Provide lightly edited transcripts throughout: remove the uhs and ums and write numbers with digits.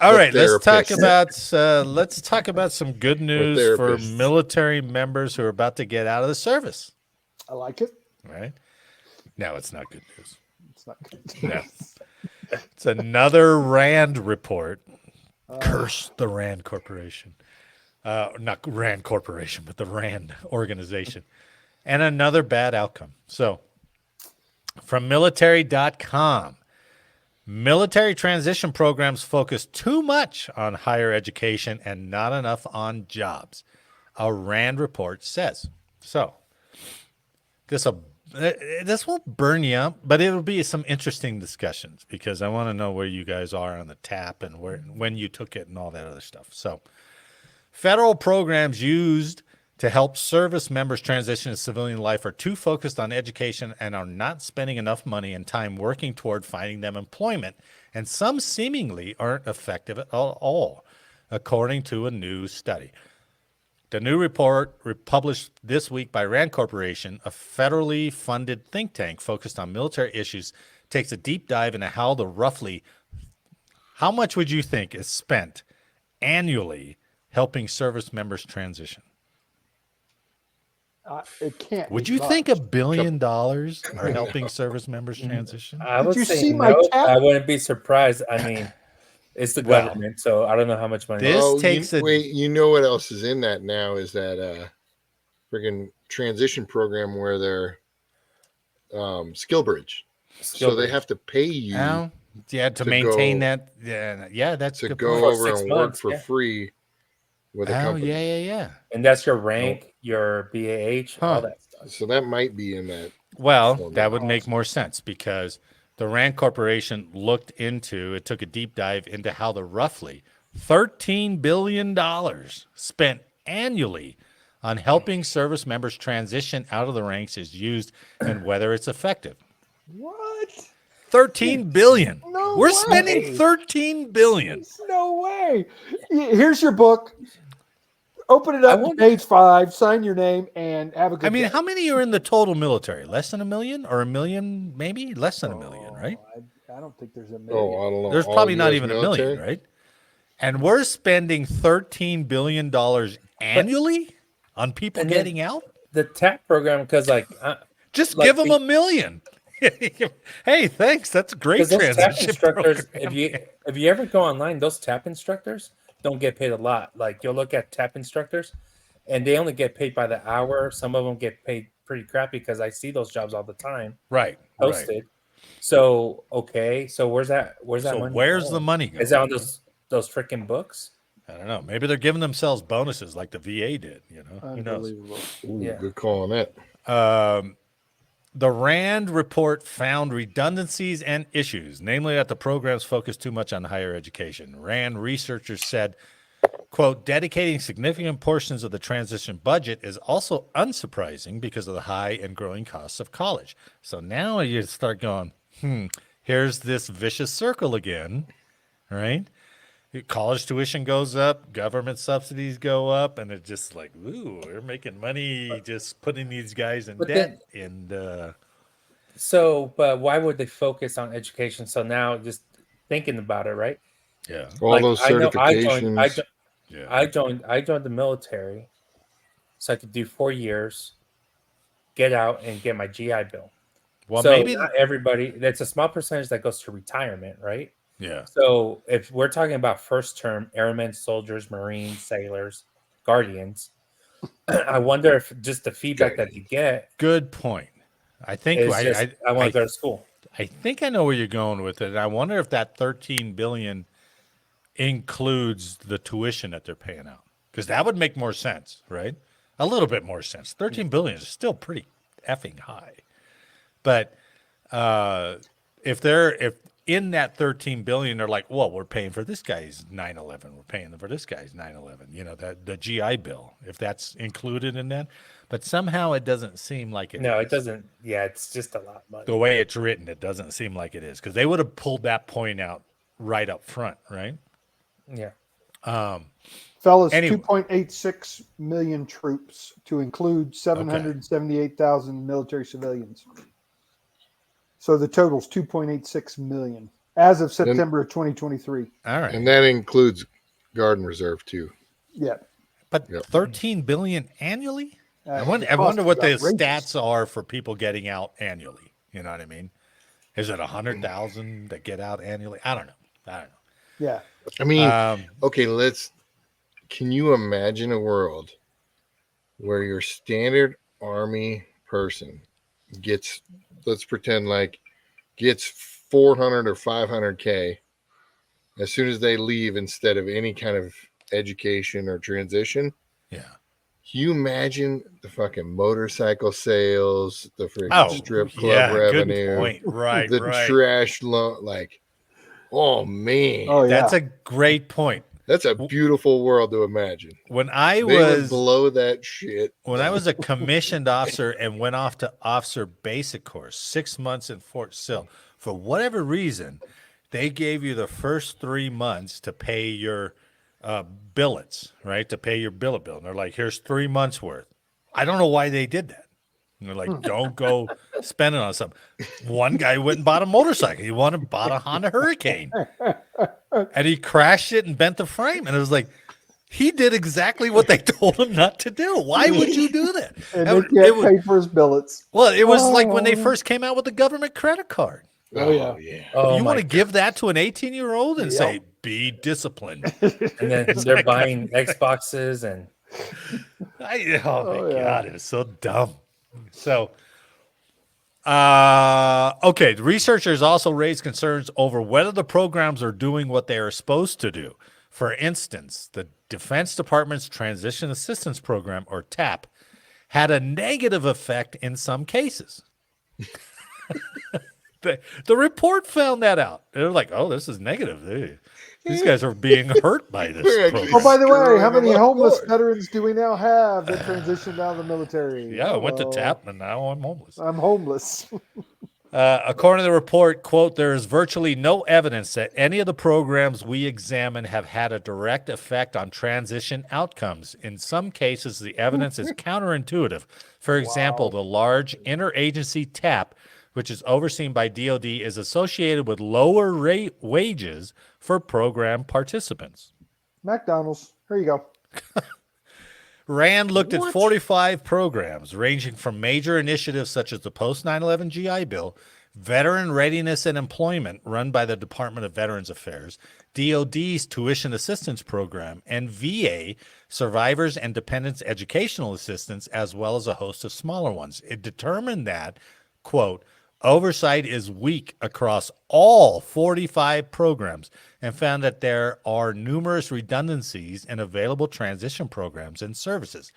All with right, let's talk therapists. about some good With news for therapists. military members who are about to get out of the service. I like it. Right? No, it's not good news. It's not good. No, it's another Rand report. Curse the Rand Corporation. Not Rand Corporation, but the Rand organization. And another bad outcome. So, from military.com, military transition programs focus too much on higher education and not enough on jobs, a Rand report says. So, this won't burn you up, but it'll be some interesting discussions because I want to know where you guys are on the tap and when you took it and all that other stuff. So, federal programs used to help service members transition to civilian life are too focused on education and are not spending enough money and time working toward finding them employment, and some seemingly aren't effective at all, according to a new study. The new report, published this week by Rand Corporation, a federally funded think tank focused on military issues, takes a deep dive into how much would you think is spent annually helping service members transition? It can't. Would be you much. think $1 billion are helping service members transition? I would you say see my no. tab? I wouldn't be surprised. I mean, it's the Well, government, so I don't know how much money. this takes wait, you know what else is in that now is that friggin' transition program where they're skill bridge. So they have to pay you to maintain that. Yeah, that's to good go point. over 6 and months, work for free with a company. Yeah. And that's your rank, your BAH, all that stuff. So that might be in that. Well, formula. that would make more sense because the Rand Corporation took a deep dive into how the roughly $13 billion spent annually on helping service members transition out of the ranks is used and whether it's effective. What? 13 billion. No We're way. spending 13 billion. No way. Here's your book. Open it up to page 5, sign your name, and have a good day. How many are in the total military? Less than 1 million or 1 million, maybe? Less than 1 million, right? I don't think there's a million. Oh, I don't know. There's All probably not US even military? 1 million, right? And we're spending $13 billion annually on people getting out? The TAP program, because just give them $1 million. Hey, thanks. That's a great those TAP transition instructors. program. If you ever go online, those TAP instructors don't get paid a lot. Like you'll look at TAP instructors, and they only get paid by the hour. Some of them get paid pretty crappy because I see those jobs all the time. Right. Posted. Right. So so where's that money? Where's the money going? Is that on those freaking books? I don't know. Maybe they're giving themselves bonuses like the VA did. Who knows? Ooh, Yeah. good call on that. The Rand report found redundancies and issues, namely that the programs focus too much on higher education. Rand researchers said, quote, dedicating significant portions of the transition budget is also unsurprising because of the high and growing costs of college. So now you start going, here's this vicious circle again, right? College tuition goes up, government subsidies go up, and it's just like, ooh, we're making money just putting these guys in debt. But why would they focus on education? So now, just thinking about it, right? Yeah, all those certifications. I joined the military, so I could do 4 years, get out, and get my GI Bill. Well, so maybe not everybody. That's a small percentage that goes to retirement, right? Yeah. So if we're talking about first term airmen, soldiers, Marines, sailors, guardians, I wonder if just the feedback that you get. Good point. I think I want to go to school. I think I know where you're going with it. I wonder if that $13 billion includes the tuition that they're paying out, because that would make more sense, right? A little bit more sense. $13 billion is still pretty effing high, but if in that $13 billion, they're like, well, we're paying for this guy's 9/11. We're paying for this guy's 9/11. That the GI Bill, if that's included in that. But somehow it doesn't seem like it. No, is. It doesn't. Yeah, it's just a lot of money. The way it's written, it doesn't seem like it is, because they would have pulled that point out right up front, right? Yeah. Fellas, 2.86 million troops to include 778,000 military civilians. So the total's 2.86 million. as of September of 2023. All right. And that includes Garden Reserve too. Yeah. But Yep. 13 billion annually? I The wonder cost what the is outrageous. stats are for people getting out annually. You know what I mean? Is it 100,000 that get out annually? I don't know. Yeah. I mean, Um, okay, can you imagine a world where your standard Army person gets, let's pretend like gets 400 or 500K as soon as they leave instead of any kind of education or transition? yeah. Can you imagine the fucking motorcycle sales, the freaking Oh, strip club yeah. Good revenue, point. Right, the right. trash loan? Like, oh man, Oh yeah. That's a great point. that's a beautiful world to imagine. When I They would was blow that shit. when I was a commissioned officer and went off to officer basic course, 6 months in Fort Sill, for whatever reason, they gave you the first 3 months to pay your billets, right? To pay your billet bill. And they're like, here's 3 months worth. I don't know why they did that. And they're like, don't go spend it on something. One guy went and bought a motorcycle. He bought a Honda Hurricane. And he crashed it and bent the frame. And it was like, he did exactly what they told him not to do. Why would you do that? And It they can't was- pay for his billets. well, it was like when they first came out with the government credit card. Oh, yeah. yeah. Oh, You my want to give that to an 18-year-old and Yep. say, be disciplined. And then they're buying Xboxes and Oh my Oh, yeah. God, it was so dumb. So, okay, the researchers also raised concerns over whether the programs are doing what they are supposed to do. For instance, the Defense Department's Transition Assistance Program, or TAP, had a negative effect in some cases. The report found that out. They're like, oh, this is negative. These guys are being hurt by this program. Oh, by the way, how Screwing many them up homeless for it. veterans do we now have that transitioned out of the military? Yeah, I went to Hello. TAP and now I'm homeless. I'm homeless. According to the report, quote, there is virtually no evidence that any of the programs we examine have had a direct effect on transition outcomes. In some cases, the evidence is counterintuitive. For example, the large interagency TAP, which is overseen by DoD, is associated with lower rate wages for program participants. McDonald's. Here you go. RAND looked at 45 programs ranging from major initiatives such as the post 9/11 GI Bill, veteran readiness and employment run by the Department of Veterans Affairs, DoD's tuition assistance program, and VA survivors and dependents educational assistance, as well as a host of smaller ones. It determined that, quote, oversight is weak across all 45 programs and found that there are numerous redundancies in available transition programs and services.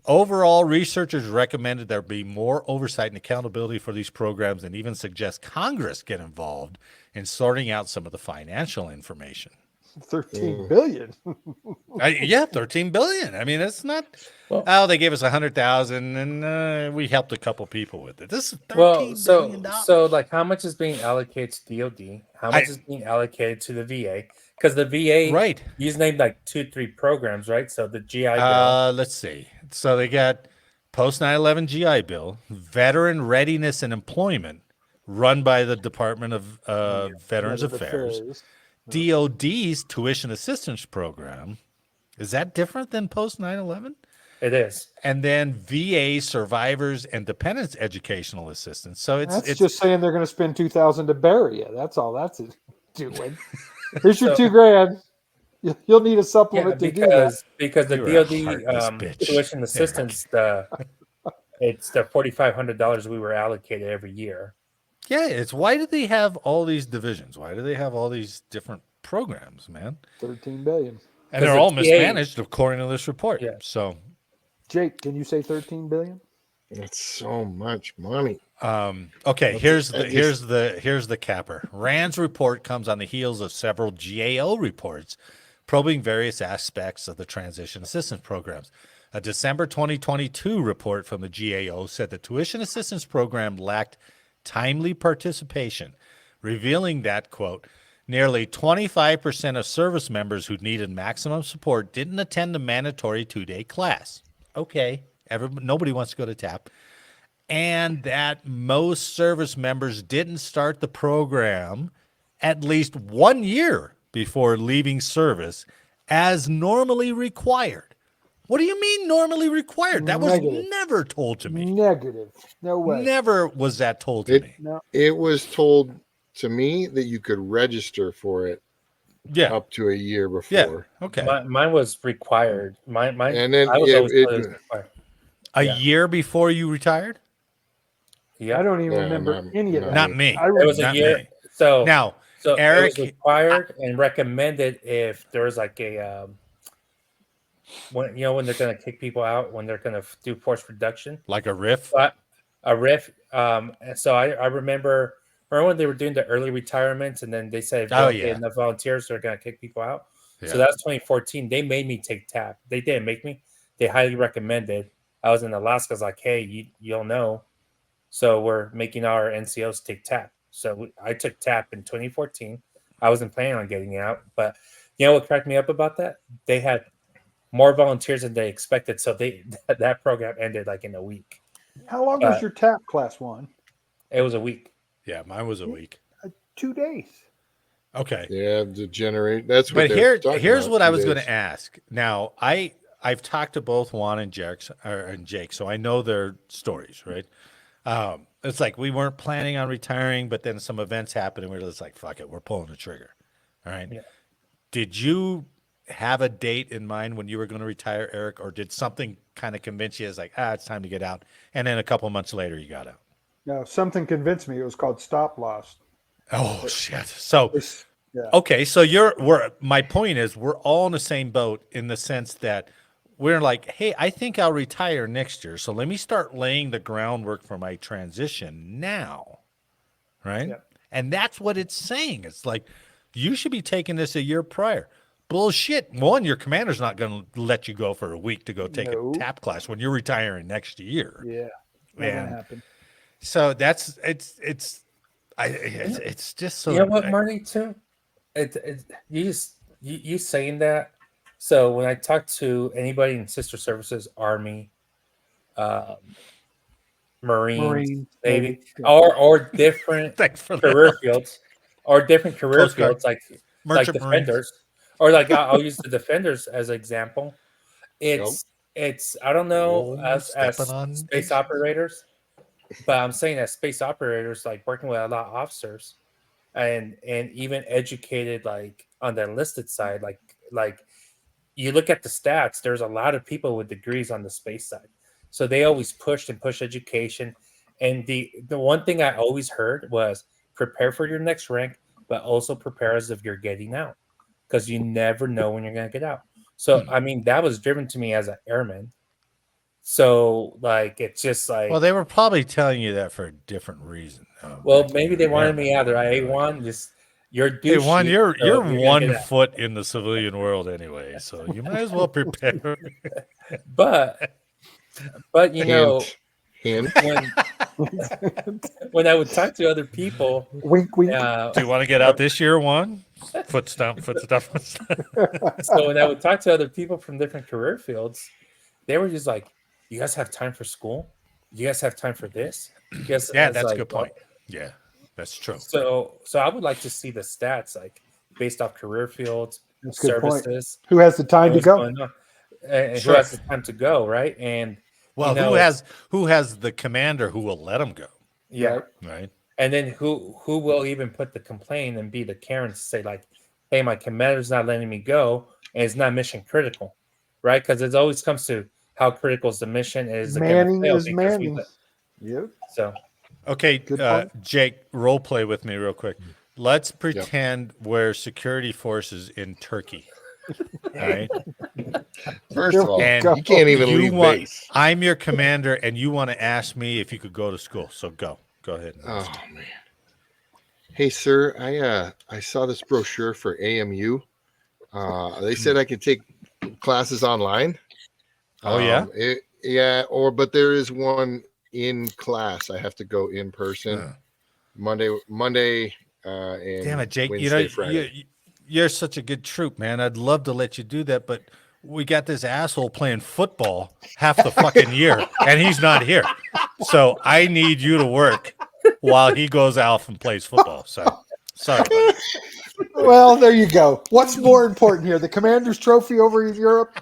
Overall, researchers recommended there be more oversight and accountability for these programs and even suggest Congress get involved in sorting out some of the financial information. 13 billion. Yeah, 13 billion. I mean, it's not. Well- They gave us 100,000, and we helped a couple people with it. This is $13 well, billion. so like how much is being allocated to DoD? How much is being allocated to the VA? Because the VA, Right. you just named like 2-3 programs, right? So the GI Bill. Let's see. So they got post 9/11 GI Bill, veteran readiness and employment, run by the Department of Veterans Affairs. DoD's tuition assistance program. Is that different than post 9/11? It is. And then VA survivors and dependents educational assistance. So That's it's just saying they're going to spend 2,000 to bury you. That's all that's doing. Here's your $2,000. You'll need a Yeah, supplement to do that. because the You're a DoD heartless bitch. tuition assistance, it's the $4,500 we were allocated every year. yeah. It's why do they have all these divisions? Why do they have all these different programs, man? 13 billion. And they're the all TA mismanaged according to this report. Yeah. So Jake, can you say 13 billion? That's so much money. okay, here's the capper. Rand's report comes on the heels of several GAO reports probing various aspects of the transition assistance programs. A December 2022 report from the GAO said the tuition assistance program lacked timely participation, revealing that, quote, nearly 25% of service members who needed maximum support didn't attend the mandatory 2-day class. Okay, nobody wants to go to TAP. And that most service members didn't start the program at least 1 year before leaving service as normally required. What do you mean normally required? That was Negative. never told to me. Negative. No way. Never was that told to me. No. It was told to me that you could register for it Yeah. up to a year Yeah. before. Okay. Mine was required. Mine. And then I was always told it was it required. A Yeah. year before you retired? Yeah, I don't even Yeah, remember not- any of not that. Not me. I it was a Not year. me. So Now, so Eric, it was required and recommended if there was like a when when they're going to kick people out, when they're going to do force reduction. like a riff? But a riff. And so I remember when they were doing the early retirements, and then they said if they don't get enough volunteers, they're going to kick people out. Yeah. So that's 2014. They made me take TAP. They didn't make me. They highly recommended. I was in Alaska. I was like, hey, you don't know. So we're making our NCOs take TAP. So I took TAP in 2014. I wasn't planning on getting out, but you know what cracked me up about that? They had more volunteers than they expected. So that program ended like in a week. How long was your TAP class one? It was a week. Yeah, mine was a week. 2 days. Okay. Yeah, the generate. That's what. But they're here's talking what about, I was 2 going days. to ask. Now, I've talked to both Juan and Jake, so I know their stories, right? It's like we weren't planning on retiring, but then some events happened, and we were just like, "Fuck it, we're pulling the trigger." All right. Yeah. Did you have a date in mind when you were going to retire, Eric, or did something kind of convince you as like, it's time to get out, and then a couple months later you got out? No, something convinced me. It was called stop loss. Oh shit! So. Yeah. Okay, so my point is we're all in the same boat in the sense that we're like, hey, I think I'll retire next year. So let me start laying the groundwork for my transition now. Right? Yep. And that's what it's saying. It's like you should be taking this a year prior. Bullshit. One, your commander's not going to let you go for a week to go take No. a TAP class when you're retiring next year. Yeah. Not Man. gonna happen. So it's just so. You know what, Marty? Too, you saying that. So when I talk to anybody in sister services, Army, Marines, Navy, or different Thanks for career that. fields, or different career Coast Guard. fields like Merchant Marines. defenders, or like I'll use the defenders as an example. It's I don't know as stepping on space eggshells. operators, but I'm saying as space operators, like working with a lot of officers, and even educated like on the enlisted side, like you look at the stats, there's a lot of people with degrees on the space side, so they always push education. And the one thing I always heard was prepare for your next rank, but also prepare as if you're getting out, because you never know when you're going to get out. So I mean, that was driven to me as an airman. So like it's just like, Well, they were probably telling you that for a different reason. well, maybe they wanted me out there. A1, just you're Hey, douche. Juan, you're gonna 1 get out. foot in the civilian world anyway, so you might as well prepare. But you know, Hint. when I would talk to other people, Wink, wink. Do you want to get out this year, Juan? Foot stomp, foot stomp. so when I would talk to other people from different career fields, they were just like, "You guys have time for school? You guys have time for this?" Yes, Yeah, that's a good point. Yeah, that's true. So I would like to see the stats, like based off career fields, That's a good point. services, Who has the time to what's go? going on, and Sure. who has the time to go, right? And Well, you know, who has the commander who will let him go, yeah, Right. right? and then who will even put the complaint and be the Karen to say like, "Hey, my commander's not letting me go, and it's not mission critical," right? Because it always comes to how critical is the mission. Is it gonna Manning fail is because we Manning. let- Yep. So Okay, Good point. Jake, role play with me real quick. Let's pretend we're security forces in Turkey. All right. First of all, And you can't even you leave want- base. I'm your commander, and you want to ask me if you could go to school. So go ahead. Oh man. Hey sir, I saw this brochure for AMU. They said I could take classes online. Oh, yeah? But there is one in class. I have to go in person Monday, and Damn it, Jake! Wednesday, Friday. You're such a good troop, man. I'd love to let you do that, but we got this asshole playing football half the fucking year, and he's not here. So I need you to work while he goes out and plays football. So Sorry, buddy. Well, there you go. What's more important here, the Commander's Trophy over in Europe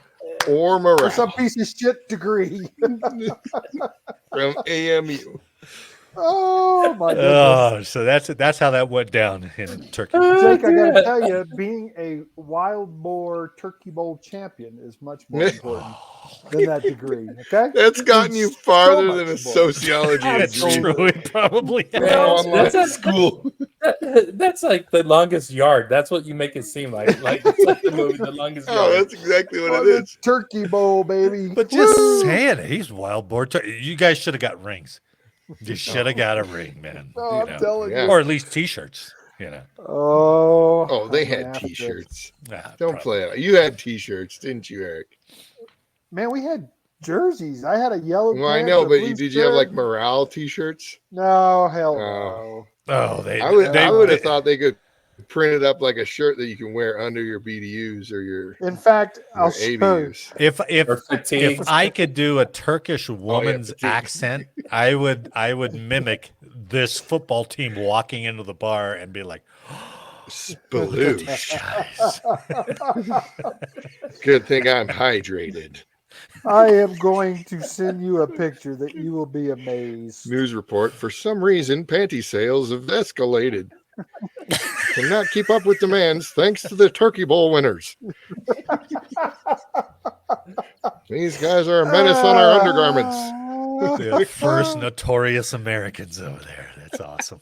Or or morale some piece of shit degree? from AMU. Oh my goodness. Oh, so that's how that went down in Turkey. Jake, I got to tell you, being a wild boar turkey bowl champion is much more important than that degree. Okay, That's gotten you It's farther so than a much more. sociology That's degree. true. It probably From Man, online that's a- school. That's like the longest yard. That's what you make it seem like. Like it's like the movie, The Longest Oh, Yard. that's exactly what On it the is. turkey bowl, baby. But just Woo! saying, he's wild boar. You guys should have got rings. You should have got a ring, man. Oh, I'm telling Yeah. you. Or at least T-shirts. You know. Oh, They I'm had after it. T-shirts. Ah, Don't probably. play it. You had T-shirts, didn't you, Eric? Man, we had jerseys. I had a yellow. Well, I pants, know, a but blue did you have like shirt. morale T-shirts? No, hell Oh. no. Oh, they. I would they- have thought they could print it up like a shirt that you can wear under your BDUs or your In fact, I'll show you. ABUs. If Or fatigues. if I could do a Turkish woman's fatigue. accent, I would mimic this football team walking into the bar and be like, Sploosh. guys. Good thing I'm hydrated. I am going to send you a picture that you will be amazed. News report. For some reason, panty sales have escalated. Cannot keep up with demands thanks to the Turkey Bowl winners. These guys are a menace on our undergarments. The first notorious Americans over there. That's awesome.